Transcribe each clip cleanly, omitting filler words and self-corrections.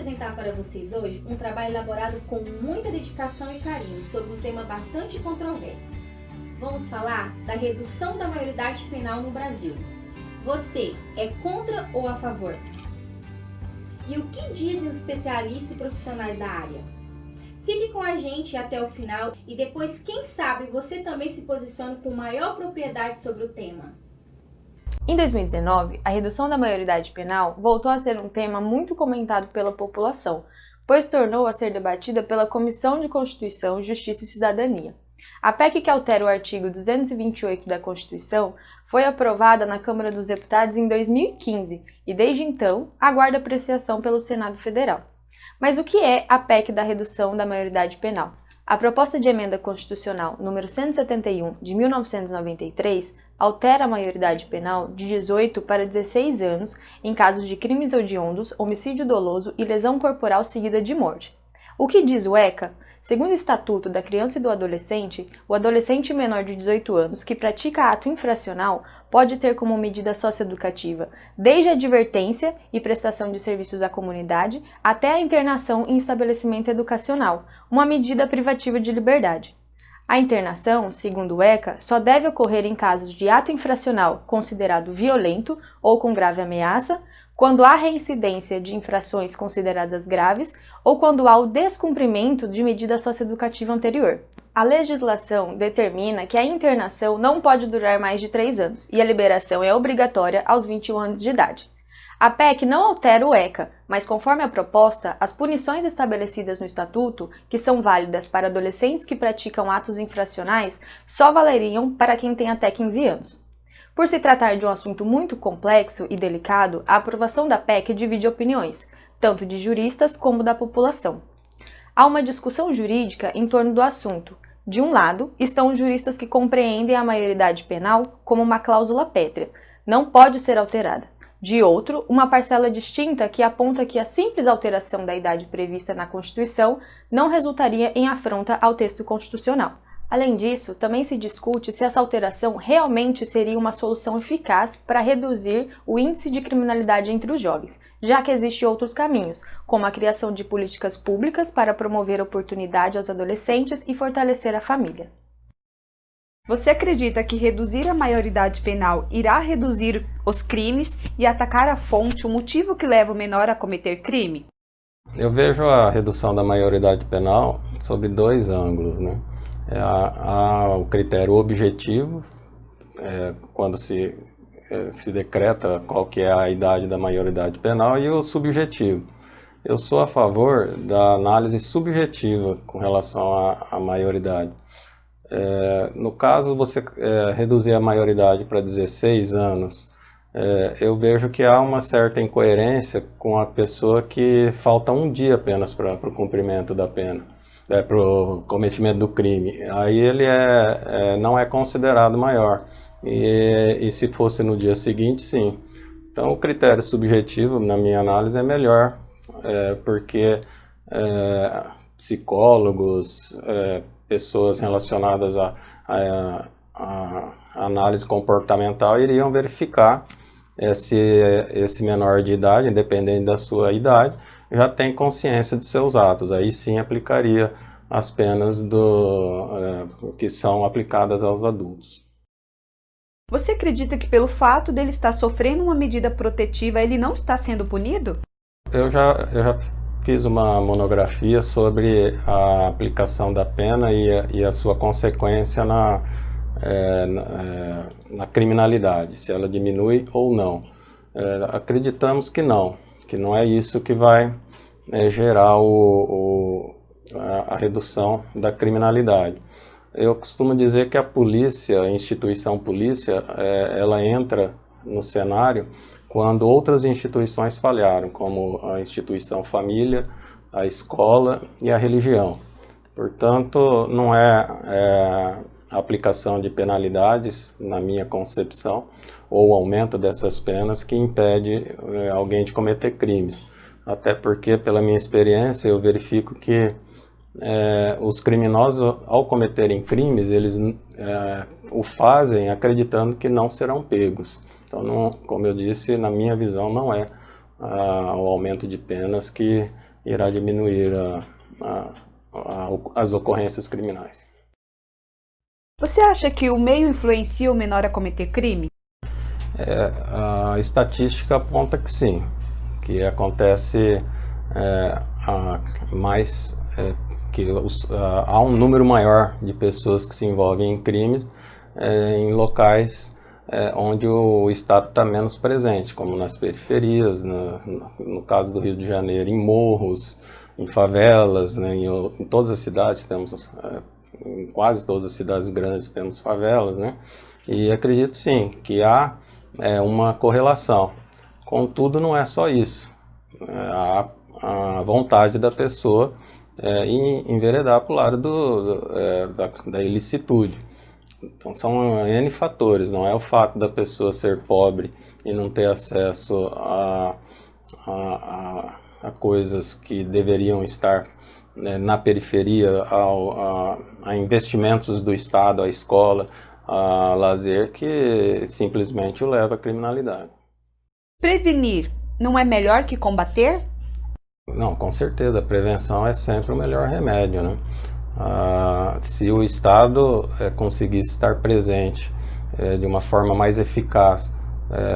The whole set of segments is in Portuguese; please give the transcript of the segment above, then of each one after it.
apresentar para vocês hoje um trabalho elaborado com muita dedicação e carinho sobre um tema bastante controverso. Vamos falar da redução da maioridade penal no Brasil. Você é contra ou a favor? E o que dizem os especialistas e profissionais da área? Fique com a gente até o final e depois, quem sabe, você também se posicione com maior propriedade sobre o tema. Em 2019, a redução da maioridade penal voltou a ser um tema muito comentado pela população, pois tornou a ser debatida pela Comissão de Constituição, Justiça e Cidadania. A PEC que altera o artigo 228 da Constituição foi aprovada na Câmara dos Deputados em 2015 e, desde então, aguarda apreciação pelo Senado Federal. Mas o que é a PEC da redução da maioridade penal? A proposta de emenda constitucional número 171 de 1993 altera a maioridade penal de 18 para 16 anos em casos de crimes hediondos, homicídio doloso e lesão corporal seguida de morte. O que diz o ECA? Segundo o Estatuto da Criança e do Adolescente, o adolescente menor de 18 anos que pratica ato infracional pode ter como medida socioeducativa desde a advertência e prestação de serviços à comunidade até a internação em estabelecimento educacional, uma medida privativa de liberdade. A internação, segundo o ECA, só deve ocorrer em casos de ato infracional considerado violento ou com grave ameaça, quando há reincidência de infrações consideradas graves ou quando há o descumprimento de medida socioeducativa anterior. A legislação determina que a internação não pode durar mais de 3 anos e a liberação é obrigatória aos 21 anos de idade. A PEC não altera o ECA, mas conforme a proposta, as punições estabelecidas no Estatuto, que são válidas para adolescentes que praticam atos infracionais, só valeriam para quem tem até 15 anos. Por se tratar de um assunto muito complexo e delicado, a aprovação da PEC divide opiniões, tanto de juristas como da população. Há uma discussão jurídica em torno do assunto. De um lado, estão os juristas que compreendem a maioridade penal como uma cláusula pétrea, não pode ser alterada. De outro, uma parcela distinta que aponta que a simples alteração da idade prevista na Constituição não resultaria em afronta ao texto constitucional. Além disso, também se discute se essa alteração realmente seria uma solução eficaz para reduzir o índice de criminalidade entre os jovens, já que existem outros caminhos, como a criação de políticas públicas para promover oportunidade aos adolescentes e fortalecer a família. Você acredita que reduzir a maioridade penal irá reduzir os crimes e atacar a fonte, o motivo que leva o menor a cometer crime? Eu vejo a redução da maioridade penal sob 2 ângulos, né? Há o critério objetivo, quando se decreta qual que é a idade da maioridade penal, e o subjetivo. Eu sou a favor da análise subjetiva com relação à maioridade. No caso, você reduzir a maioridade para 16 anos, eu vejo que há uma certa incoerência com a pessoa que falta um dia apenas para o cumprimento da pena, para o cometimento do crime. Aí ele não é considerado maior. E se fosse no dia seguinte, sim. Então o critério subjetivo, na minha análise, é melhor, porque psicólogos, pessoas relacionadas à análise comportamental iriam verificar se esse menor de idade, independente da sua idade, já tem consciência de seus atos. Aí sim aplicaria as penas que são aplicadas aos adultos. Você acredita que pelo fato dele estar sofrendo uma medida protetiva, ele não está sendo punido? Eu já fiz uma monografia sobre a aplicação da pena e a sua consequência na criminalidade, se ela diminui ou não. Acreditamos que não é isso que vai gerar a redução da criminalidade. Eu costumo dizer que a polícia, a instituição polícia, ela entra no cenário quando outras instituições falharam, como a instituição família, a escola e a religião. Portanto, não é a aplicação de penalidades, na minha concepção, ou o aumento dessas penas que impede alguém de cometer crimes. Até porque, pela minha experiência, eu verifico que os criminosos, ao cometerem crimes, eles o fazem acreditando que não serão pegos. Então, como eu disse, na minha visão, não é o aumento de penas que irá diminuir as ocorrências criminais. Você acha que o meio influencia o menor a cometer crime? A estatística aponta que sim, que acontece há um número maior de pessoas que se envolvem em crimes em locais onde o Estado está menos presente, como nas periferias, no caso do Rio de Janeiro, em morros, em favelas, né, em todas as cidades temos, em quase todas as cidades grandes temos favelas, né, e acredito sim que há uma correlação. Contudo, não é só isso. Há a vontade da pessoa em enveredar para o lado da ilicitude. Então são N fatores, não é o fato da pessoa ser pobre e não ter acesso a coisas que deveriam estar na periferia, a investimentos do Estado, a escola, a lazer, que simplesmente o leva à criminalidade. Prevenir não é melhor que combater? Não, com certeza, a prevenção é sempre o melhor remédio, né? Se o Estado conseguisse estar presente de uma forma mais eficaz,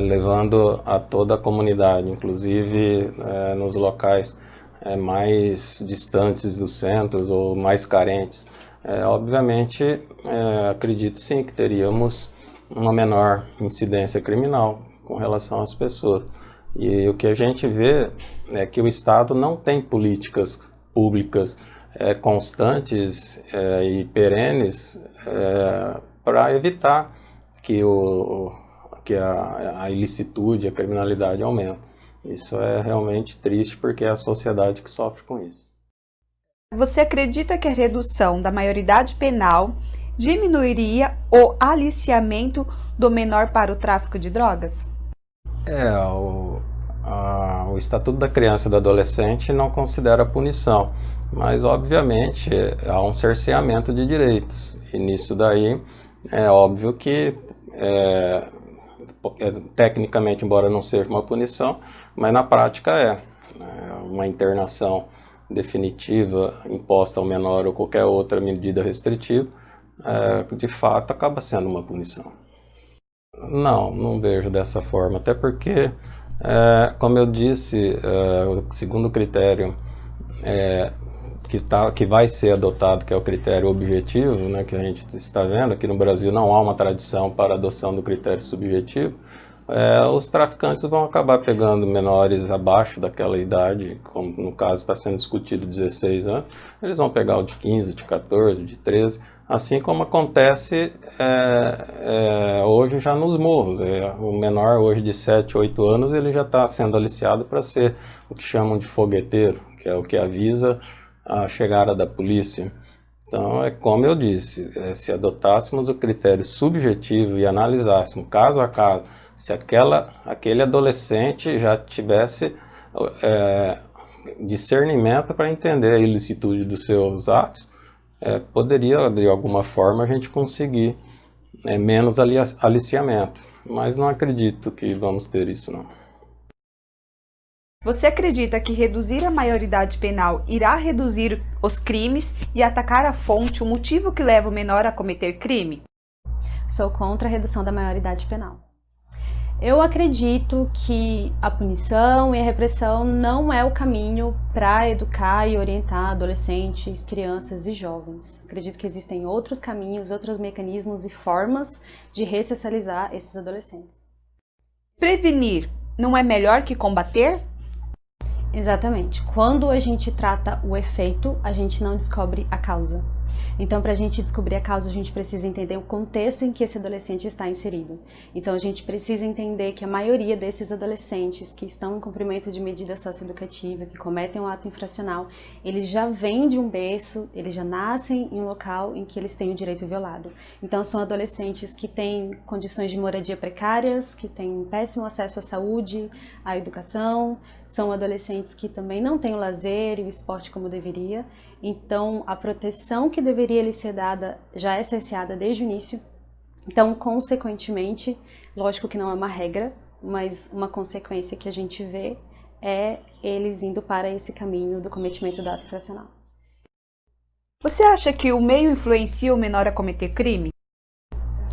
levando a toda a comunidade, inclusive nos locais mais distantes dos centros ou mais carentes, obviamente, acredito sim que teríamos uma menor incidência criminal com relação às pessoas. E o que a gente vê é que o Estado não tem políticas públicas constantes e perenes para evitar que a ilicitude, a criminalidade aumente. Isso é realmente triste porque é a sociedade que sofre com isso. Você acredita que a redução da maioridade penal diminuiria o aliciamento do menor para o tráfico de drogas? O Estatuto da Criança e do Adolescente não considera punição, mas obviamente há um cerceamento de direitos, e nisso daí é óbvio que tecnicamente, embora não seja uma punição, mas na prática uma internação definitiva imposta ao menor ou qualquer outra medida restritiva, de fato acaba sendo uma punição. Não vejo dessa forma, até porque, como eu disse, o segundo critério que vai ser adotado, que é o critério objetivo, né, que a gente está vendo, aqui no Brasil não há uma tradição para a adoção do critério subjetivo, os traficantes vão acabar pegando menores abaixo daquela idade, como no caso está sendo discutido 16 anos, eles vão pegar o de 15, de 14, de 13, assim como acontece hoje já nos morros. O menor hoje de 7, 8 anos, ele já está sendo aliciado para ser o que chamam de fogueteiro, que é o que avisa a chegada da polícia. Então, como eu disse, se adotássemos o critério subjetivo e analisássemos caso a caso, se aquele adolescente já tivesse discernimento para entender a ilicitude dos seus atos, poderia, de alguma forma, a gente conseguir menos aliciamento. Mas não acredito que vamos ter isso, não. Você acredita que reduzir a maioridade penal irá reduzir os crimes e atacar a fonte, o motivo que leva o menor a cometer crime? Sou contra a redução da maioridade penal. Eu acredito que a punição e a repressão não é o caminho para educar e orientar adolescentes, crianças e jovens. Acredito que existem outros caminhos, outros mecanismos e formas de ressocializar esses adolescentes. Prevenir não é melhor que combater? Exatamente. Quando a gente trata o efeito, a gente não descobre a causa. Então, para a gente descobrir a causa, a gente precisa entender o contexto em que esse adolescente está inserido. Então, a gente precisa entender que a maioria desses adolescentes que estão em cumprimento de medida socioeducativa, que cometem um ato infracional, eles já vêm de um berço, eles já nascem em um local em que eles têm o direito violado. Então, são adolescentes que têm condições de moradia precárias, que têm péssimo acesso à saúde, à educação, são adolescentes que também não têm o lazer e o esporte como deveria. Então, a proteção que deveria lhe ser dada já é cerceada desde o início. Então, consequentemente, lógico que não é uma regra, mas uma consequência que a gente vê é eles indo para esse caminho do cometimento do ato infracional. Você acha que o meio influencia o menor a cometer crime?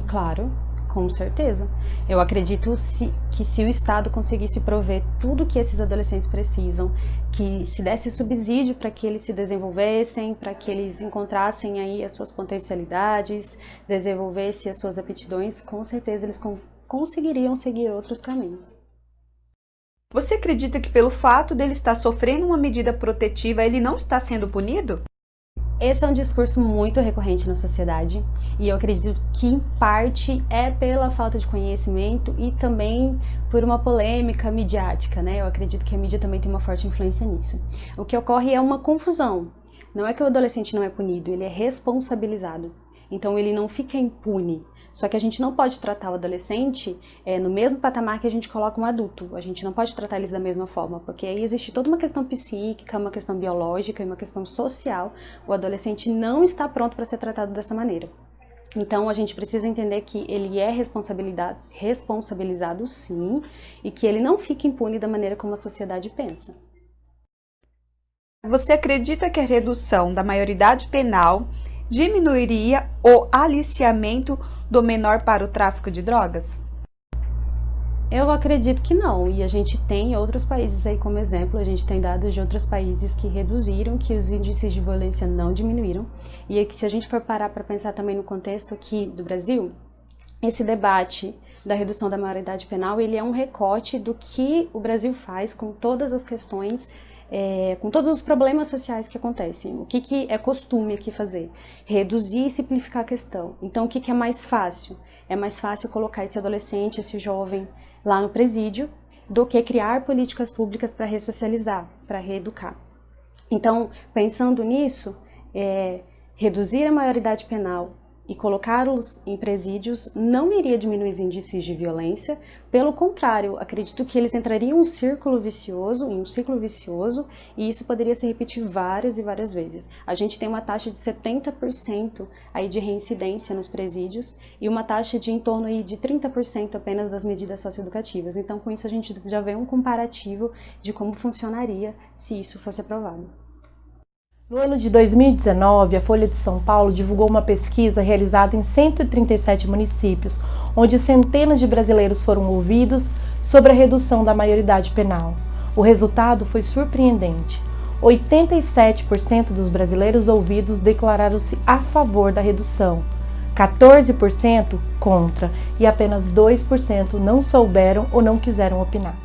Claro, com certeza. Eu acredito que se o Estado conseguisse prover tudo que esses adolescentes precisam, que se desse subsídio para que eles se desenvolvessem, para que eles encontrassem aí as suas potencialidades, desenvolvessem as suas aptidões, com certeza eles conseguiriam seguir outros caminhos. Você acredita que pelo fato dele estar sofrendo uma medida protetiva, ele não está sendo punido? Esse é um discurso muito recorrente na sociedade e eu acredito que, em parte, é pela falta de conhecimento e também por uma polêmica midiática, né? Eu acredito que a mídia também tem uma forte influência nisso. O que ocorre é uma confusão. Não é que o adolescente não é punido, ele é responsabilizado. Então ele não fica impune. Só que a gente não pode tratar o adolescente no mesmo patamar que a gente coloca um adulto. A gente não pode tratar eles da mesma forma, porque aí existe toda uma questão psíquica, uma questão biológica e uma questão social. O adolescente não está pronto para ser tratado dessa maneira. Então a gente precisa entender que ele é responsabilizado sim, e que ele não fica impune da maneira como a sociedade pensa. Você acredita que a redução da maioridade penal diminuiria o aliciamento do menor para o tráfico de drogas? Eu acredito que não, e a gente tem outros países aí como exemplo, a gente tem dados de outros países que reduziram, que os índices de violência não diminuíram, e é que se a gente for parar para pensar também no contexto aqui do Brasil, esse debate da redução da maioridade penal, ele é um recorte do que o Brasil faz com todas as questões, com todos os problemas sociais que acontecem. O que é costume aqui fazer? Reduzir e simplificar a questão. Então, o que é mais fácil? É mais fácil colocar esse adolescente, esse jovem lá no presídio, do que criar políticas públicas para ressocializar, para reeducar. Então, pensando nisso, reduzir a maioridade penal e colocá-los em presídios não iria diminuir os índices de violência, pelo contrário, acredito que eles entrariam em um ciclo vicioso, e isso poderia se repetir várias e várias vezes. A gente tem uma taxa de 70% aí de reincidência nos presídios e uma taxa de em torno aí de 30% apenas das medidas socioeducativas. Então, com isso, a gente já vê um comparativo de como funcionaria se isso fosse aprovado. No ano de 2019, a Folha de São Paulo divulgou uma pesquisa realizada em 137 municípios, onde centenas de brasileiros foram ouvidos sobre a redução da maioridade penal. O resultado foi surpreendente. 87% dos brasileiros ouvidos declararam-se a favor da redução, 14% contra e apenas 2% não souberam ou não quiseram opinar.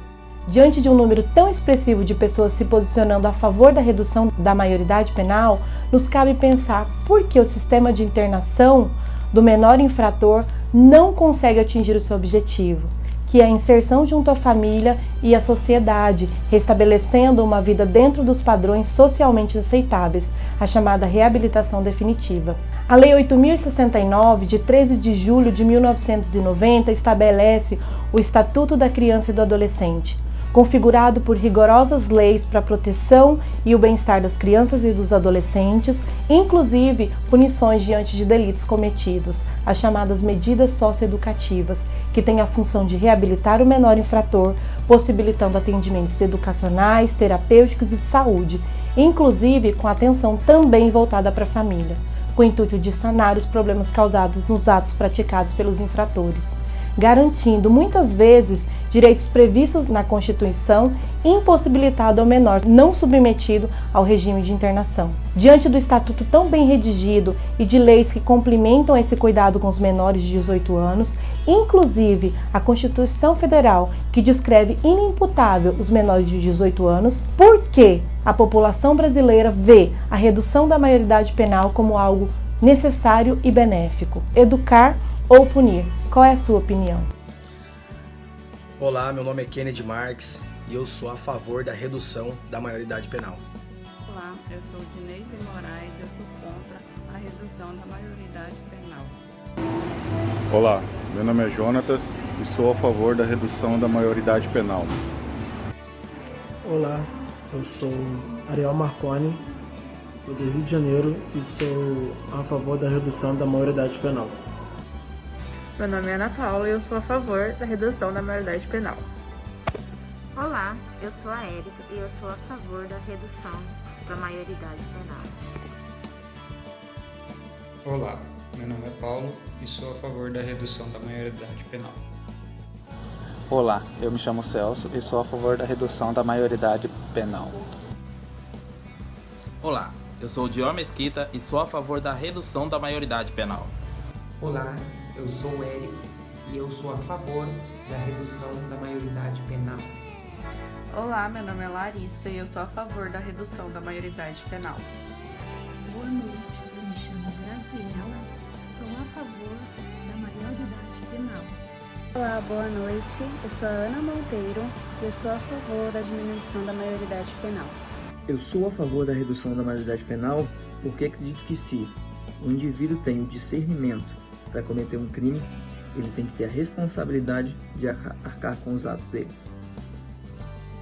Diante de um número tão expressivo de pessoas se posicionando a favor da redução da maioridade penal, nos cabe pensar por que o sistema de internação do menor infrator não consegue atingir o seu objetivo, que é a inserção junto à família e à sociedade, restabelecendo uma vida dentro dos padrões socialmente aceitáveis, a chamada reabilitação definitiva. A Lei 8.069, de 13 de julho de 1990, estabelece o Estatuto da Criança e do Adolescente, configurado por rigorosas leis para a proteção e o bem-estar das crianças e dos adolescentes, inclusive punições diante de delitos cometidos, as chamadas medidas socioeducativas, que têm a função de reabilitar o menor infrator, possibilitando atendimentos educacionais, terapêuticos e de saúde, inclusive com atenção também voltada para a família, com o intuito de sanar os problemas causados nos atos praticados pelos infratores, garantindo muitas vezes direitos previstos na Constituição, impossibilitado ao menor não submetido ao regime de internação. Diante do Estatuto tão bem redigido e de leis que complementam esse cuidado com os menores de 18 anos, inclusive a Constituição Federal, que descreve inimputável os menores de 18 anos, por que a população brasileira vê a redução da maioridade penal como algo necessário e benéfico? Educar ou punir? Qual é a sua opinião? Olá, meu nome é Kennedy Marques e eu sou a favor da redução da maioridade penal. Olá, eu sou Dineise Moraes e eu sou contra a redução da maioridade penal. Olá, meu nome é Jonatas e sou a favor da redução da maioridade penal. Olá, eu sou Ariel Marconi, sou do Rio de Janeiro e sou a favor da redução da maioridade penal. Meu nome é Ana Paula e eu sou a favor da redução da maioridade penal. Olá, eu sou a Érica e eu sou a favor da redução da maioridade penal. Olá, meu nome é Paulo e sou a favor da redução da maioridade penal. Olá, eu me chamo Celso e sou a favor da redução da maioridade penal. Olá, eu sou o Dior Mesquita e sou a favor da redução da maioridade penal. Olá, eu sou o Érico e eu sou a favor da redução da maioridade penal. Olá, meu nome é Larissa e eu sou a favor da redução da maioridade penal. Boa noite, eu me chamo Graziela, sou a favor da maioridade penal. Olá, boa noite, eu sou a Ana Monteiro e eu sou a favor da diminuição da maioridade penal. Eu sou a favor da redução da maioridade penal porque acredito que se o indivíduo tem o discernimento para cometer um crime, ele tem que ter a responsabilidade de arcar com os atos dele.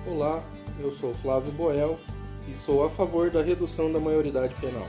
Olá, eu sou Flávio Boel e sou a favor da redução da maioridade penal.